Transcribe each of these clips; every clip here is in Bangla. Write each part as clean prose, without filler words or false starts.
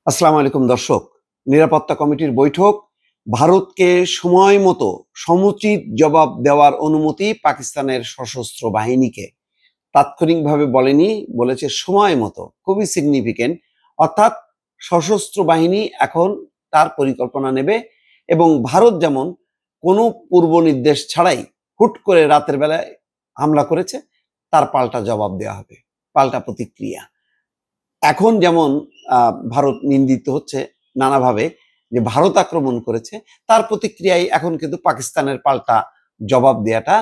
আসসালামু আলাইকুম দর্শক। নিরাপত্তা কমিটির বৈঠক, ভারতকে সময় মতো সমুচিত জবাব দেওয়ার অনুমতি পাকিস্তানের সশস্ত্র বাহিনীকে। তাৎক্ষণিকভাবে বলেনি, বলেছে সময় মতো। খুবই সিগনিফিকেন্ট। অর্থাৎ সশস্ত্র বাহিনী এখন তার পরিকল্পনা নেবে এবং ভারত যেমন কোনো পূর্ব নির্দেশ ছাড়াই হুট করে রাতের বেলায় হামলা করেছে, তার পাল্টা জবাব দেওয়া হবে, পাল্টা প্রতিক্রিয়া। এখন যেমন ভারত নিন্দিত হচ্ছে নানাভাবে যে ভারত আক্রমণ করেছে, তার প্রতিক্রিয়ায় এখন কিন্তু পাকিস্তানের পাল্টা জবাব দেওয়াটা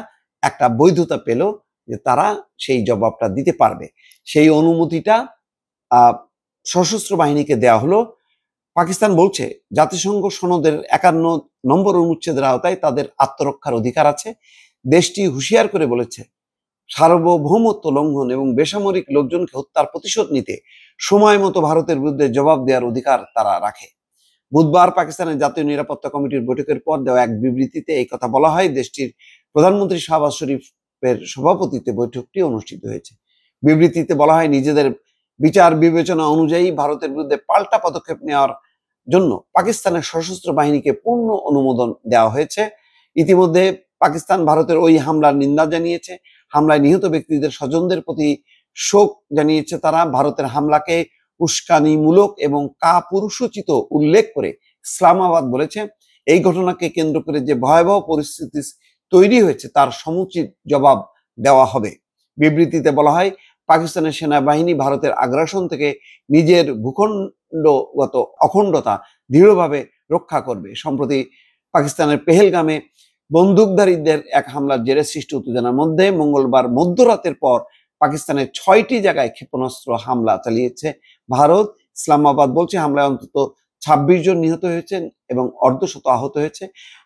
একটা বৈধতা পেল যে তারা সেই জবাবটা দিতে পারবে। সেই অনুমতিটা সশস্ত্র বাহিনীকে দেওয়া হলো। পাকিস্তান বলছে জাতিসংঘ সনদের 51 নম্বর অনুচ্ছেদের আওতায় তাদের আত্মরক্ষার অধিকার আছে। দেশটি হুঁশিয়ার করে বলেছে সার্বভৌমত্ব লঙ্ঘন এবং বেসামরিক লোকজনকে হত্যার প্রতিশোধ নিতে সময় মতো ভারতের বিরুদ্ধে জবাব দেওয়ার অধিকার তারা রাখে। বুধবার পাকিস্তানের জাতীয় নিরাপত্তা কমিটির বৈঠকের পর দেওয়া এক বিবৃতিতে এই কথা বলা হয়। দেশটির প্রধানমন্ত্রী শাহবাজ শরীফের সভাপতিত্বে বৈঠকটি অনুষ্ঠিত হয়েছে। বিবৃতিতে বলা হয়, নিজেদের বিচার বিবেচনা অনুযায়ী ভারতের বিরুদ্ধে পাল্টা পদক্ষেপ নেওয়ার জন্য পাকিস্তানের সশস্ত্র বাহিনীকে পূর্ণ অনুমোদন দেওয়া হয়েছে। ইতিমধ্যে পাকিস্তান ভারতের ওই হামলার নিন্দা জানিয়েছে। হামলায় নিহত ব্যক্তিদের স্বজনদের প্রতি শোক জানিয়েছে তারা। ভারতের হামলাকে উস্কানিমূলক এবং কাপুরুষোচিত উল্লেখ করে ইসলামাবাদ বলেছে, এই ঘটনাকে কেন্দ্র করে যে ভয়াবহ পরিস্থিতি তৈরি হয়েছে তার সমুচিত জবাব দেওয়া হবে। বিবৃতিতে বলা হয়, পাকিস্তানের সেনাবাহিনী ভারতের আগ্রাসন থেকে নিজের ভূখণ্ডগত অখণ্ডতা দৃঢ়ভাবে রক্ষা করবে। সম্প্রতি পাকিস্তানের পেহেলগামে বন্দুকধারীদের এক হামলার জেরে সৃষ্ট উত্তেজনার মধ্যে মঙ্গলবার মধ্যরাতের পর পাকিস্তানের 6টি জায়গায় ক্ষেপণাস্ত্র হামলা চালিয়েছে ভারত। ইসলামাবাদ বলছে হামলায় অন্তত 26 জন নিহত হয়েছেন এবং অর্ধশত আহত হয়েছে।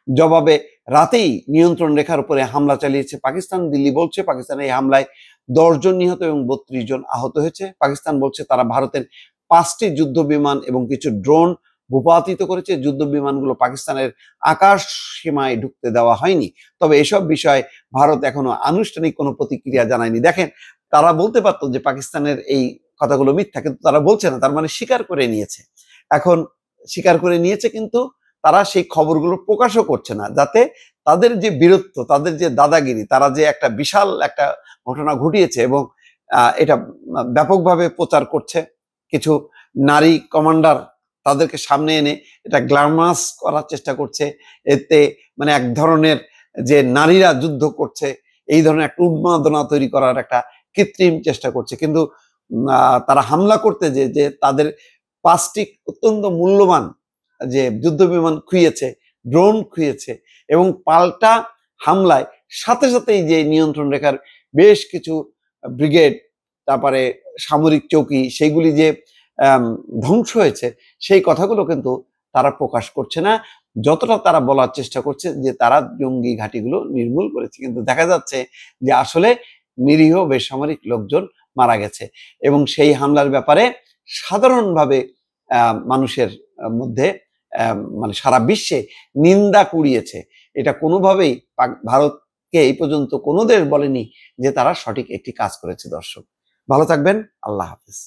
জবাবে রাতেই নিয়ন্ত্রণ রেখার উপরে হামলা চালিয়েছে পাকিস্তান। দিল্লি বলছে পাকিস্তানের এই হামলায় 10 জন নিহত এবং 32 জন আহত হয়েছে। পাকিস্তান বলছে তারা ভারতের 5টি যুদ্ধ বিমান এবং কিছু ড্রোন ভূপাতিত করেছে। যুদ্ধ বিমানগুলো পাকিস্তানের আকাশ সীমায় ঢুকতে দেওয়া হয়নি। তবে এসব বিষয়ে ভারত এখনো আনুষ্ঠানিক কোনো প্রতিক্রিয়া জানায়নি। দেখেন, তারা বলতে পারতো যে পাকিস্তানের এই কথাগুলো মিথ্যা, কিন্তু তারা বলছে না। তার মানে স্বীকার করে নিয়েছে। এখন স্বীকার করে নিয়েছে, কিন্তু তারা সেই খবরগুলো প্রকাশও করছে না, যাতে তাদের যে বীরত্ব, তাদের যে দাদাগিরি, তারা যে একটা বিশাল একটা ঘটনা ঘটিয়েছে এবং এটা ব্যাপকভাবে প্রচার করছে। কিছু নারী কমান্ডার তাদেরকে সামনে এনে এটা গ্ল্যামারাস করার চেষ্টা করছে। এতে মানে এক ধরনের যে নারীরা যুদ্ধ করছে, এই ধরনের একটা উন্মাদনা তৈরি করার একটা কৃত্রিম চেষ্টা করছে। কিন্তু তারা হামলা করতে যে তাদের 5টি অত্যন্ত মূল্যবান যে যুদ্ধ বিমান খুইয়েছে, ড্রোন খুইয়েছে এবং পাল্টা হামলায় সাথে সাথেই যে নিয়ন্ত্রণ রেখার বেশ কিছু ব্রিগেড, তারপরে সামরিক চৌকি, সেইগুলি যে ধ্বংস হয়েছে, সেই কথাগুলো কিন্তু তারা প্রকাশ করছে না। যতটা তারা বলার চেষ্টা করছে যে তারা জঙ্গি ঘাঁটিগুলো নির্মূল করেছে, কিন্তু দেখা যাচ্ছে যে আসলে নিরীহ বেসামরিক লোকজন মারা গেছে এবং সেই হামলার ব্যাপারে সাধারণভাবে মানুষের মধ্যে মানে সারা বিশ্বে নিন্দা কুড়িয়েছে। এটা কোনোভাবেই ভারতকে এই পর্যন্ত কোনো দেশ বলেনি যে তারা সঠিক একটি কাজ করেছে। দর্শক, ভালো থাকবেন। আল্লাহ হাফেজ।